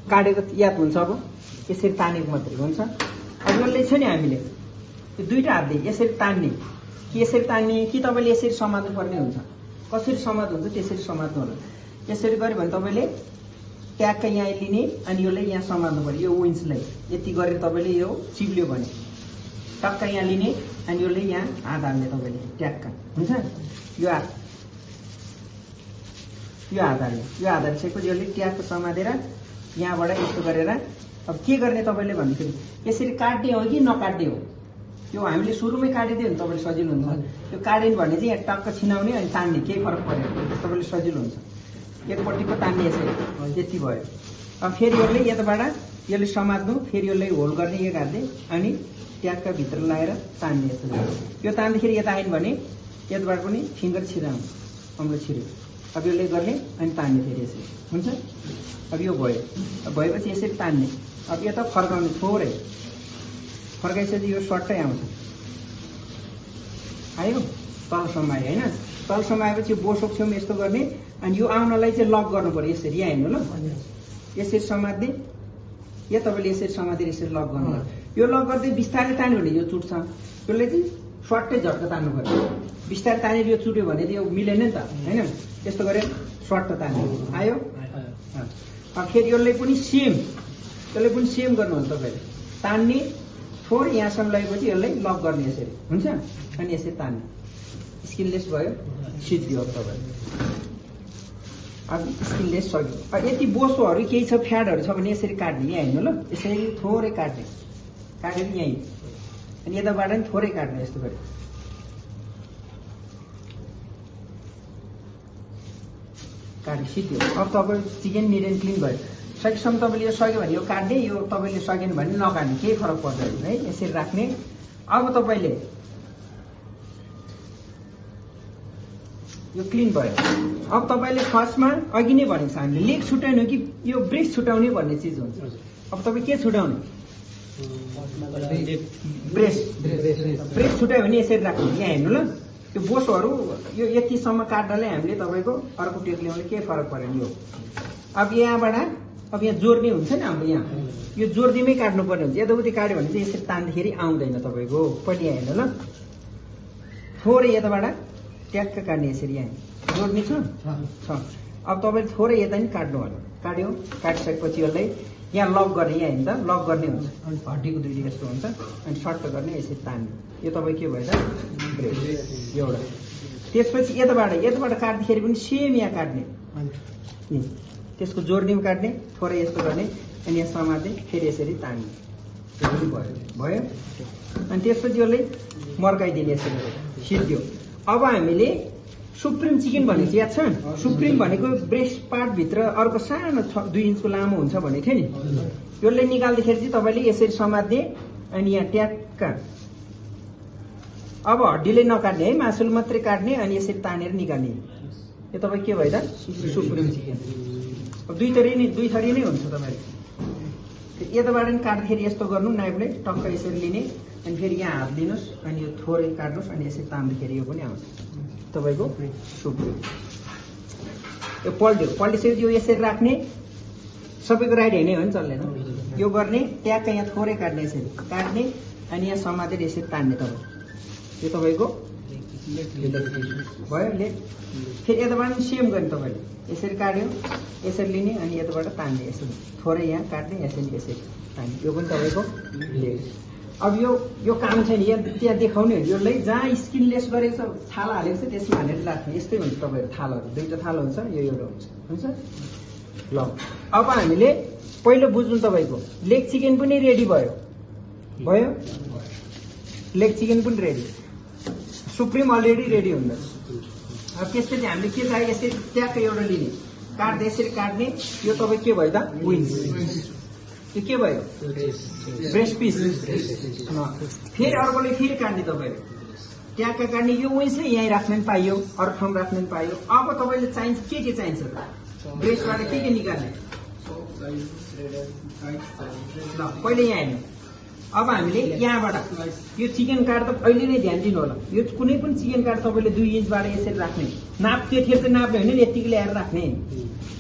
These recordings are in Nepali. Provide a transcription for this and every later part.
काटेको याद हुन्छ अब यसरी तानेको मात्रै हुन्छ। अब यसले छ नि हामीले यो दुईटा हातले यसरी तान्ने कि यसरी तान्ने कि तपाईँले यसरी समात्नु पर्ने हुन्छ। कसरी समात्नु हुन्छ त्यसरी समात्नु होला। यसरी गऱ्यो भने तपाईँले ट्याक्क यहाँ लिने अनि यसलाई यहाँ समात्नु पर्यो। यो विन्चलाई यति गरेर तपाईँले यो चिप्ल्यो भने टक्क यहाँ लिने अनि यसले यहाँ हात हाल्ने तपाईँले ट्याक्क हुन्छ। यो हात हाल्ने यो हात हालिसकेपछि यसले ट्याक्क समातेर यहाँबाट यस्तो गरेर अब के गर्ने तपाईँले भन्दाखेरि यसरी काट्ने हो कि नकाट्ने हो। यो हामीले सुरुमै काटिदियो भने तपाईँले सजिलो हुन्छ। यो काटेन भने चाहिँ यहाँ टक्क छिनाउने अनि तान्ने केही फरक परेन, तपाईँले सजिलो हुन्छ। एकपट्टिको तान्ने यसरी यति भयो। अब फेरि यसले यताबाट यसले समात्नु, फेरि यसलाई होल्ड गर्ने एक हातले अनि ट्याक्क भित्र लगाएर तान्ने यसरी। यो तान्दाखेरि यता आएन भने यताबाट पनि फिङ्गर छिराउनु, अम्लो छिर्यो। अब यसले गर्ने अनि तान्ने फेरि यसरी हुन्छ। अब यो भयो, भएपछि यसरी तान्ने। अब यता फर्काउने थोरै फर्काइसकेपछि यो सर्टै आउँछ। आयो तलसम्म आयो होइन। तलसम्म आएपछि बोसोक छेउमा यस्तो गर्ने अनि यो आउनलाई चाहिँ लक गर्नु पर्यो यसरी। यहाँ हेर्नु ल, यसरी समात्ने या तपाईँले यसरी समातेर यसरी लक गर्नु पर्यो। यो लक गर्दै बिस्तारै तान्यो भने यो चुट्छ। यसले चाहिँ सर्टै झट्ट तान्नु पर्यो। बिस्तारै तानेर यो चुट्यो भने त यो मिलेन नि त होइन। त्यस्तो गरेर सर्ट तान्यो। आयो अब फेरि यसलाई पनि सेम गर्नुहुन्छ तपाईँले। तान्ने थोरै यहाँसम्म लगेपछि यसलाई लक गर्ने यसरी हुन्छ अनि यसरी तान्ने। स्किनलेस भयो, सिद्धियो अब तपाईँले। अब स्किनलेस सक्यो। अब यति बोसोहरू केही छ फ्याडहरू छ भने यसरी काट्ने। यहाँ हेर्नु ल, यसरी थोरै काट्ने, काटेर यहीँ अनि यताबाट पनि थोरै काट्ने यस्तो गरी। काटे सिद्धियो। अब तपाईँ चिकन निट एन्ड क्लिन भयो। सकेसम्म तपाईँले यो सक्यो भने यो काट्ने, यो तपाईँले सकेन भने नकाट्ने, केही फरक पर्दैन है। यसरी राख्ने। अब तपाईँले यो क्लिन भयो। अब तपाईँले फर्स्टमा अघि नै भनेको छ हामीले लेग छुट्याउनु कि यो ब्रेस्ट छुट्याउने भन्ने चिज हुन्छ। अब तपाईँ के छुट्याउने? ब्रेस्ट छुट्यायो भने यसरी राख्ने। यहाँ हेर्नु ल, यो बोसोहरू यो यतिसम्म काट्नलाई हामीले तपाईँको अर्को टेप ल्याउने केही फरक परेन। यो अब यहाँबाट अब यहाँ जोड्ने हुन्छ नि हाम्रो यहाँ यो जोड्दिमै काट्नु पर्ने हुन्छ। यताउति काट्यो भने चाहिँ यसरी तान्दाखेरि आउँदैन तपाईँको। पहिला यहाँ हेर्नु ल, थोरै यताबाट ट्याक्क काट्ने यसरी। यहाँ जोड्ने छ। अब तपाईँले थोरै यता नि काट्नु होला। काट्यो, काटिसकेपछि यसलाई यहाँ लक गर्ने। यहाँ हेर्नु त लक गर्ने हुन्छ। अनि हड्डीको दुईटी यस्तो हुन्छ अनि सर्ट गर्ने यसरी तान्ने। यो तपाईँ के भयो त ब्रेस्ट एउटा। त्यसपछि यताबाट काट्दाखेरि पनि सेम यहाँ काट्ने, त्यसको जोड्ने पनि काट्ने, थोरै यस्तो गर्ने अनि यहाँ समाते फेरि यसरी तान्ने। भयो। अनि त्यसपछि यसले मर्काइदिने यसरी सिद्धियो। अब हामीले सुप्रिम चिकन भनेको याद छ? सुप्रिम भनेको ब्रेस्ट पार्टभित्र अर्को सानो 2 इन्चको लामो हुन्छ भनेको थियो नि। यसले निकाल्दाखेरि चाहिँ तपाईँले यसरी समात्ने अनि यहाँ ट्याक्क। अब हड्डीले नकाट्ने है, मासुले मात्रै काट्ने अनि यसरी तानेर निकाल्ने। यो तपाईँ के भयो त सुप्रिम चिकन। अब दुई थरी नै हुन्छ। तपाईँले यताबाट नि काट्दाखेरि यस्तो गर्नु, नाइफले टक्क यसरी लिने अनि फेरि यहाँ हात दिनुहोस् अनि यो थोरै काट्नुहोस् अनि यसरी तान्दाखेरि यो पनि आउँछ तपाईँको सुप्रिम। यो पल्टिसकेपछि यो यसरी राख्ने। सबैको राइट होइन भने चल्दैन। यो गर्ने ट्याक्क यहाँ थोरै काट्ने, यसरी काट्ने अनि यहाँ समातेर यसरी तान्ने। तपाईँ यो तपाईँको भयो लेग। फेरि यताबाट पनि सेम गर्ने। तपाईँले यसरी काट्यो, यसरी लिने अनि यताबाट तान्ने, यसरी थोरै यहाँ काट्ने, यसरी तान्ने। यो पनि तपाईँको लेग। अब यो काम छैन यहाँ त्यहाँ देखाउने हो। यसलाई जहाँ स्किनलेस गरेको छ, थाला हालेको छ त्यसमा हालेर राख्ने। यस्तै हुन्छ तपाईँहरू थालाहरू। दुईवटा थाला हुन्छ, यो एउटा हुन्छ। ल अब हामीले पहिलो बुझ्नु तपाईँको लेग चिकन पनि रेडी भयो। लेग चिकन पनि रेडी, सुप्रिम अलरेडी रेडी हुँदैछ। अब त्यसपछि हामीले के चाहियो? यसरी ट्याक्क एउटा लिने, काट्दै यसरी काट्ने। यो तपाईँ के भयो त विन्स। यो के भयो? Breast piece. फेरि अर्कोले फेरि काट्ने। तपाईँले ट्याक्क काट्ने। यो विन्सले यहीँ राख्न पनि पाइयो, अरू ठाउँ राख्न पनि पाइयो। अब तपाईँले चाहिन्छ के चाहिन्छ त? ब्रेस्टबाट के निकाल्ने? ल पहिला यहाँ हेर्नु, अब हामीले यहाँबाट यो चिकन कार्ड त अहिले नै ध्यान दिनु होला, यो कुनै पनि चिकन कार्ड तपाईँले 2 इन्चबाट यसरी राख्ने, नाप त्यतिखेर चाहिँ नाप्ने होइन, यतिको ल्याएर राख्ने।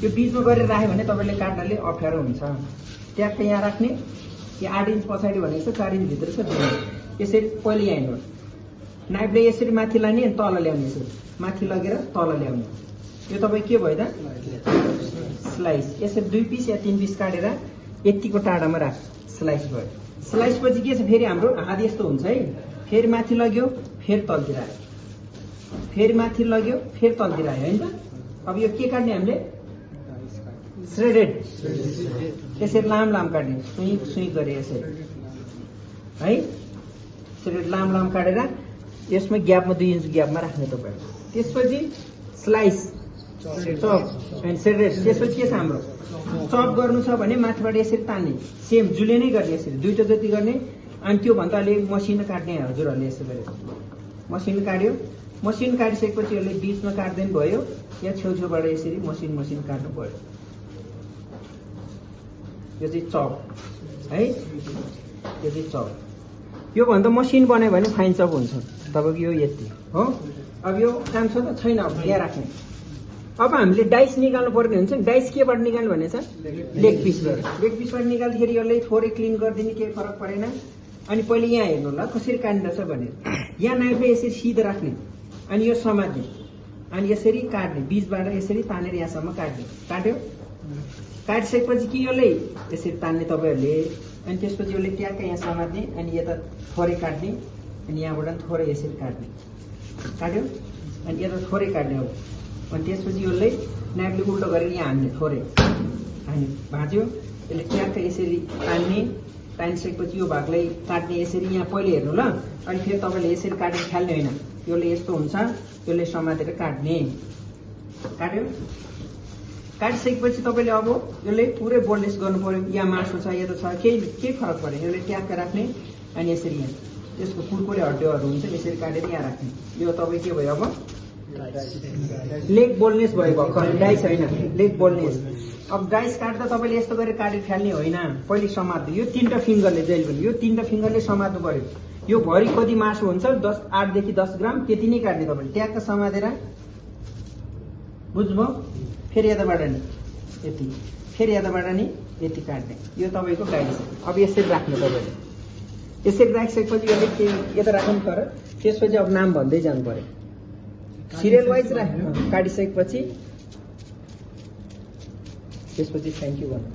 यो बिचमा गरेर राख्यो भने तपाईँले काट्नाले अप्ठ्यारो हुन्छ। ट्याक्क यहाँ राख्ने, यो 8 इन्च पछाडि भनेको छ, 4 इन्च भित्र छ, यसरी पहिले यहाँ हेर्नु, नाइफले यसरी माथि लाने अनि तल ल्याउने, यसरी माथि लगेर तल ल्याउने। यो तपाईँ के भयो त स्लाइस, यसरी 2 पिस या 3 पिस काटेर यतिको टाढामा राख, स्लाइस भयो। स्लाइस पछि के छ फेरि हाम्रो हात यस्तो हुन्छ है, फेरि माथि लग्यो फेरि तलतिर आयो, फेरि माथि लग्यो फेरि तलतिर आयो होइन त। अब यो के काट्ने हामीले श्रेडेड, यसरी लाम लाम काट्ने, सुई गरे यसरी है, श्रेडेड लाम लाम काटेर यसमा ग्यापमा 2 इन्च ग्यापमा राख्ने तपाईँ। त्यसपछि स्लाइस चप एन्ड श्रेडेड। त्यसपछि के छ हाम्रो चप गर्नु छ भने माथिबाट यसरी तान्ने, सेम जुले नै गर्ने, यसरी 2टा जति गर्ने। अनि त्योभन्दा अलिक मसिनो काट्ने हजुरहरूले यसो गरेर मसिनो काट्यो, मसिनो काटिसकेपछि यसले बिचमा काट्दैन भयो, या छेउछेउबाट यसरी मसिनो काट्नु पर्यो। यो चाहिँ चप है, यो चाहिँ चप। योभन्दा मसिन बनायो भने फाइन चप हुन्छ तपाईँको, यो यति हो। अब यो काम छ त छैन, अब यहाँ राख्ने। अब हामीले डाइस निकाल्नु पर्ने हुन्छ, डाइस केबाट निकाल्नु भने छ लेग पिसबाट। लेग पिसबाट निकाल्दाखेरि यसले थोरै क्लिन गरिदिने, केही फरक परेन। अनि पहिले यहाँ हेर्नु होला कसरी काट्दछ भनेर, यहाँ नाइफले यसरी सिधो राख्ने, अनि यो समात्ने, अनि यसरी काट्ने, बिचबाट यसरी तानेर यहाँसम्म काट्ने। काट्यो, काटिसकेपछि कि यसले यसरी तान्ने तपाईँहरूले, अनि त्यसपछि यसले ट्याक्क यहाँ समात्ने, अनि यता थोरै काट्ने, अनि यहाँबाट थोरै यसरी काट्ने, काट्यो, अनि यता थोरै काट्ने हो। अनि त्यसपछि यसले नाइफले उल्टो गरेर यहाँ हान्ने, थोरै हान्ने, भाँच्यो, यसले ट्याक्क यसरी तान्ने, तानिसकेपछि यो भागलाई काट्ने यसरी। यहाँ पहिले हेर्नु ल, अनि फेरि तपाईँले यसरी काटेर फाल्ने होइन, यसले यस्तो हुन्छ, यसले समातेर काट्ने। काट्यो, काटिसकेपछि तपाईँले अब यसले पुरै बोल्डलेस गर्नु पर्यो, यहाँ मासु छ यता छ, केही फरक परेन। यसले ट्याक्क राख्ने, अनि यसरी यहाँ यसको कुरकुरे हड्डीहरू हुन्छ, यसरी काटेर यहाँ राख्ने। यो तपाईँ के भयो अब लेग बोल्डनेस भयो भर्खर, डाइस होइन, लेग बोल्डनेस। अब डाइस काट्दा तपाईँले यस्तो गरेर काटेर फाल्ने होइन, पहिले समात्नु। यो 3टा फिङ्गरले जहिले पनि यो 3टा फिङ्गरले समात्नु पर्यो। यो भरि कति मासु हुन्छ 8 देखि 10 ग्राम त्यति नै काट्ने तपाईँले, ट्याक्क समातेर, बुझ्नुभयो। फेरि यताबाट नि यति, फेरि यताबाट नि यति काट्ने, यो तपाईँको डाइस। अब यसरी राख्नु तपाईँले, यसरी राखिसकेपछि यसले यता राख्नु पर्यो। त्यसपछि अब नाम भन्दै जानु पर्यो, सिरियल वाइज राख्नु। काटिसकेपछि त्यसपछि थ्याङ्क यू भन्नु।